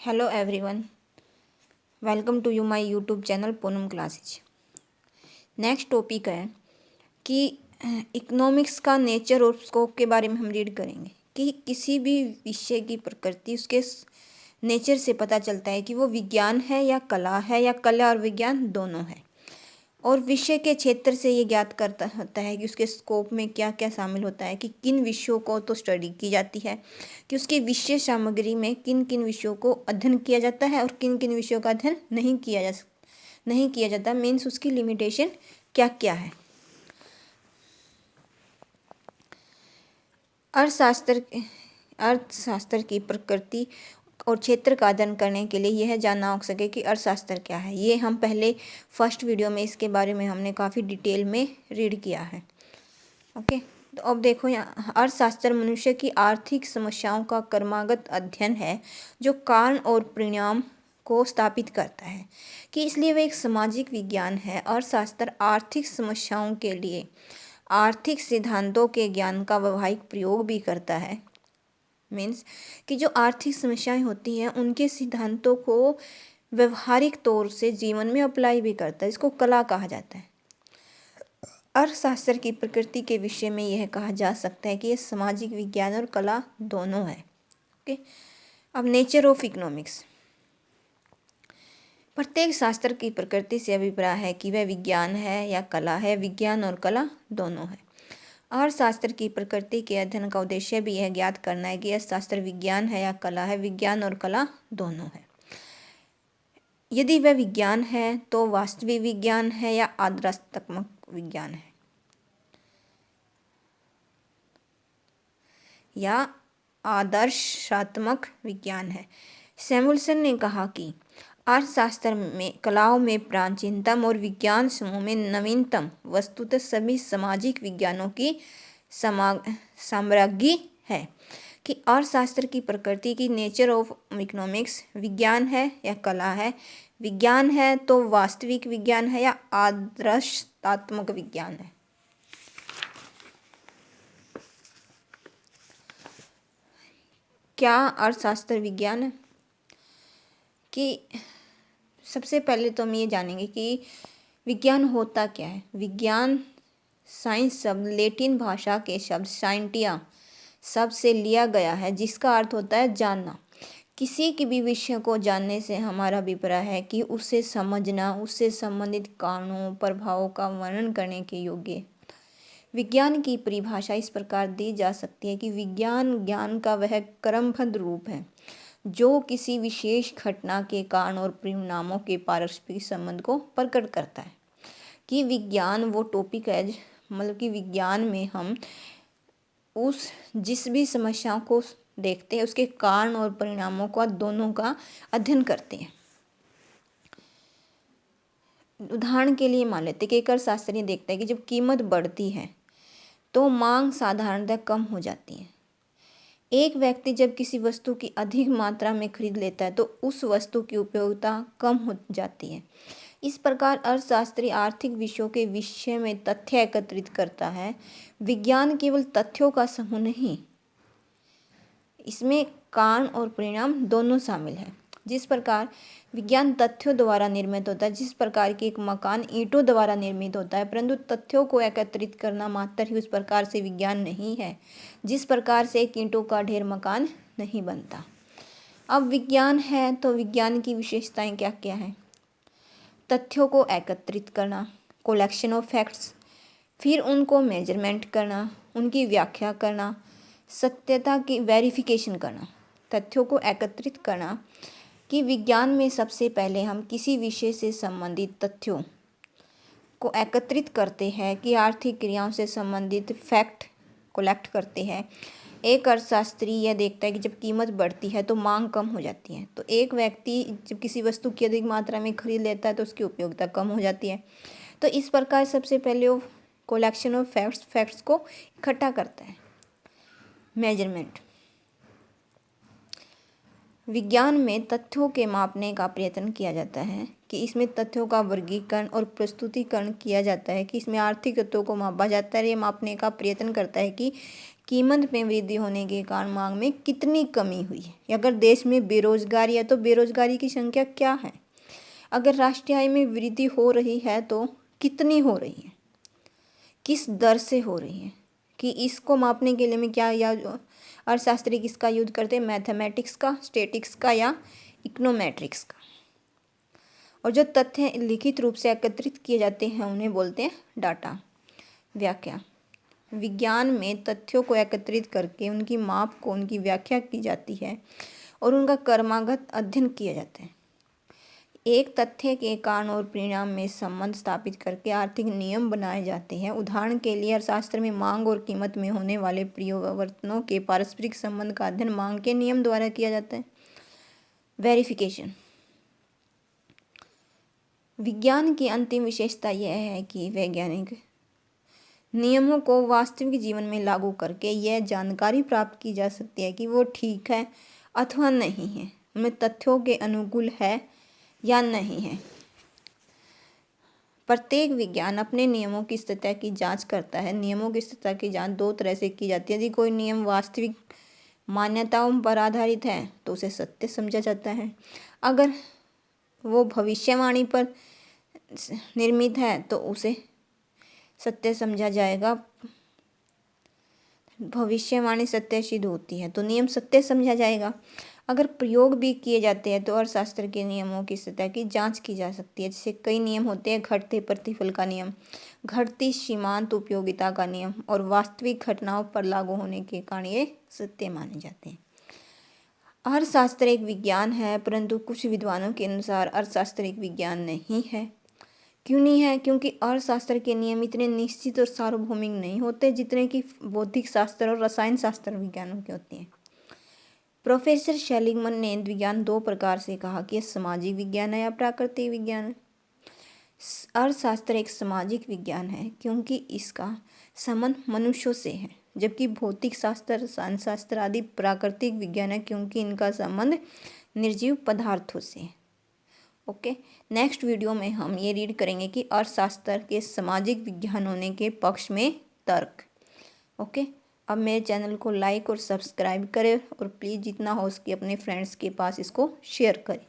Hello everyone, welcome to my YouTube channel Poonam classes. Next topic है कि economics का nature और स्कोप के बारे में हम रीड करेंगे कि किसी भी विषय की प्रकृति उसके नेचर से पता चलता है कि वो विज्ञान है या कला और विज्ञान दोनों है। और विषय के क्षेत्र से ये ज्ञात करता होता है कि उसके स्कोप में क्या क्या शामिल होता है, कि किन विषयों को तो स्टडी की जाती है, कि उसकी विषय सामग्री में किन किन विषयों को अध्ययन किया जाता है और किन किन विषयों का अध्ययन नहीं किया जाता, मीन्स उसकी लिमिटेशन क्या क्या है। अर्थशास्त्र की प्रकृति और क्षेत्र का अध्ययन करने के लिए यह जानना हो सके कि अर्थशास्त्र क्या है। ये हम पहले फर्स्ट वीडियो में इसके बारे में हमने काफ़ी डिटेल में रीड किया है। ओके, तो अब देखो, यहाँ अर्थशास्त्र मनुष्य की आर्थिक समस्याओं का क्रमागत अध्ययन है जो कारण और परिणाम को स्थापित करता है, कि इसलिए वह एक सामाजिक विज्ञान है। अर्थशास्त्र आर्थिक समस्याओं के लिए आर्थिक सिद्धांतों के ज्ञान का व्यावहारिक प्रयोग भी करता है। मीन्स कि जो आर्थिक समस्याएं होती हैं उनके सिद्धांतों को व्यवहारिक तौर से जीवन में अप्लाई भी करता है। इसको कला कहा जाता है। अर्थशास्त्र की प्रकृति के विषय में यह कहा जा सकता है कि यह सामाजिक विज्ञान और कला दोनों है। ओके, अब नेचर ऑफ इकोनॉमिक्स। प्रत्येक शास्त्र की प्रकृति से अभिप्राय है कि वह विज्ञान है या कला है। विज्ञान और कला दोनों है। अर्थशास्त्र की प्रकृति के अध्ययन का उद्देश्य भी यह ज्ञात करना है कि यह शास्त्र विज्ञान है या कला है। विज्ञान और कला दोनों है। यदि वह विज्ञान है तो वास्तविक विज्ञान है या आदर्शात्मक विज्ञान है या आदर्शात्मक विज्ञान है। सैमुअल्सन ने कहा कि अर्थशास्त्र में कलाओं में प्राचीनतम और विज्ञान समूह में नवीनतम वस्तुतः सभी सामाजिक विज्ञानों की साम्राज्ञी है। कि अर्थशास्त्र की प्रकृति की नेचर ऑफ इकोनॉमिक्स विज्ञान है या कला है। विज्ञान है तो वास्तविक विज्ञान है या आदर्शात्मक विज्ञान है। क्या अर्थशास्त्र विज्ञान है? कि सबसे पहले तो हम ये जानेंगे कि विज्ञान होता क्या है। विज्ञान साइंस शब्द लैटिन भाषा के शब्द साइंटिया शब्द से लिया गया है, जिसका अर्थ होता है जानना। किसी की भी विषय को जानने से हमारा अभिप्राय है कि उसे समझना, उससे संबंधित कारणों प्रभावों का वर्णन करने के योग्य। विज्ञान की परिभाषा इस प्रकार दी जा सकती है कि विज्ञान ज्ञान का वह क्रमबद्ध रूप है जो किसी विशेष घटना के कारण और परिणामों के पारस्परिक संबंध को प्रकट करता है। कि विज्ञान वो टॉपिक है, मतलब कि विज्ञान में हम जिस भी समस्याओं को देखते हैं उसके कारण और परिणामों का दोनों का अध्ययन करते हैं। उदाहरण के लिए मान लेते कि एक अर्थशास्त्री देखता है कि जब कीमत बढ़ती है तो मांग साधारणतः कम हो जाती है। एक व्यक्ति जब किसी वस्तु की अधिक मात्रा में खरीद लेता है तो उस वस्तु की उपयोगिता कम हो जाती है। इस प्रकार अर्थशास्त्री आर्थिक विषयों के विषय में तथ्य एकत्रित करता है। विज्ञान केवल तथ्यों का समूह नहीं, इसमें कारण और परिणाम दोनों शामिल है। जिस प्रकार विज्ञान तथ्यों द्वारा निर्मित होता है, जिस प्रकार की एक मकान ईंटों द्वारा निर्मित होता है, परंतु तथ्यों को एकत्रित करना मात्र ही उस प्रकार से विज्ञान नहीं है जिस प्रकार से एक ईंटों का ढेर मकान नहीं बनता। अब विज्ञान है तो विज्ञान की विशेषताएं क्या क्या हैं? तथ्यों को एकत्रित करना, कलेक्शन ऑफ फैक्ट्स, फिर उनको मेजरमेंट करना, उनकी व्याख्या करना, सत्यता की वेरिफिकेशन करना। तथ्यों को एकत्रित करना कि विज्ञान में सबसे पहले हम किसी विषय से संबंधित तथ्यों को एकत्रित करते हैं, कि आर्थिक क्रियाओं से संबंधित फैक्ट कलेक्ट करते हैं। एक अर्थशास्त्री यह देखता है कि जब कीमत बढ़ती है तो मांग कम हो जाती है। तो एक व्यक्ति जब किसी वस्तु की अधिक मात्रा में खरीद लेता है तो उसकी उपयोगिता कम हो जाती है। तो इस प्रकार सबसे पहले वो कलेक्शन ऑफ फैक्ट्स को इकट्ठा करता है। मेजरमेंट, विज्ञान में तथ्यों के मापने का प्रयत्न किया जाता है कि इसमें तथ्यों का वर्गीकरण और प्रस्तुतिकरण किया जाता है कि इसमें आर्थिक तत्वों को मापा जाता है। ये मापने का प्रयत्न करता है कि कीमत में वृद्धि होने के कारण मांग में कितनी कमी हुई है। अगर देश में बेरोजगारी है तो बेरोजगारी की संख्या क्या है। अगर राष्ट्रीय आय में वृद्धि हो रही है तो कितनी हो रही है, किस दर से हो रही है। कि इसको मापने के लिए मैं क्या या अर्थशास्त्री किसका यूज करते हैं, मैथमेटिक्स का, स्टैटिक्स का या इकोनोमेट्रिक्स का। और जो तथ्य लिखित रूप से एकत्रित किए जाते हैं उन्हें बोलते हैं डाटा। व्याख्या। विज्ञान में तथ्यों को एकत्रित करके उनकी माप को उनकी व्याख्या की जाती है और उनका क्रमागत अध्ययन किया जाता है। एक तथ्य के कारण और परिणाम में संबंध स्थापित करके आर्थिक नियम बनाए जाते हैं। उदाहरण के लिए अर्थशास्त्र में मांग और कीमत में होने वाले परिवर्तनों के पारस्परिक संबंध का अध्ययन मांग के नियम द्वारा किया जाता है। वेरिफिकेशन। विज्ञान की अंतिम विशेषता यह है कि वैज्ञानिक नियमों को वास्तविक जीवन में लागू करके यह जानकारी प्राप्त की जा सकती है कि वो ठीक है अथवा नहीं है, उनमें तथ्यों के अनुकूल है या नहीं है। प्रत्येक विज्ञान अपने नियमों की सत्यता की जांच करता है। नियमों की सत्यता की जांच दो तरह से की जाती है। यदि कोई नियम वास्तविक मान्यताओं पर आधारित है तो उसे सत्य समझा जाता है। अगर वो भविष्यवाणी पर निर्मित है तो उसे सत्य समझा जाएगा। भविष्यवाणी सत्य सिद्ध होती है तो नियम सत्य समझा जाएगा। अगर प्रयोग भी किए जाते हैं तो अर्थशास्त्र के नियमों की सत्ता की जांच की जा सकती है। जैसे कई नियम होते हैं, घटते प्रतिफल का नियम, घटती सीमांत उपयोगिता का नियम और वास्तविक घटनाओं पर लागू होने के कारण ये सत्य माने जाते हैं। अर्थशास्त्र एक विज्ञान है परंतु कुछ विद्वानों के अनुसार अर्थशास्त्र एक विज्ञान नहीं है। क्यों नहीं है? क्योंकि अर्थशास्त्र के नियम इतने निश्चित और सार्वभौमिक नहीं होते जितने कि भौतिक शास्त्र और रसायन शास्त्र विज्ञानों के होते हैं। प्रोफेसर शेलिगमन ने विज्ञान दो प्रकार से कहा कि सामाजिक विज्ञान है या प्राकृतिक विज्ञान है। अर्थशास्त्र एक सामाजिक विज्ञान है क्योंकि इसका संबंध मनुष्यों से है, जबकि भौतिक शास्त्र, रसायन शास्त्र आदि प्राकृतिक विज्ञान है क्योंकि इनका संबंध निर्जीव पदार्थों से है। ओके, नेक्स्ट वीडियो में हम ये रीड करेंगे कि अर्थशास्त्र के सामाजिक विज्ञान होने के पक्ष में तर्क। ओके, अब मेरे चैनल को लाइक और सब्सक्राइब करें और प्लीज़ जितना हो सके अपने फ्रेंड्स के पास इसको शेयर करें।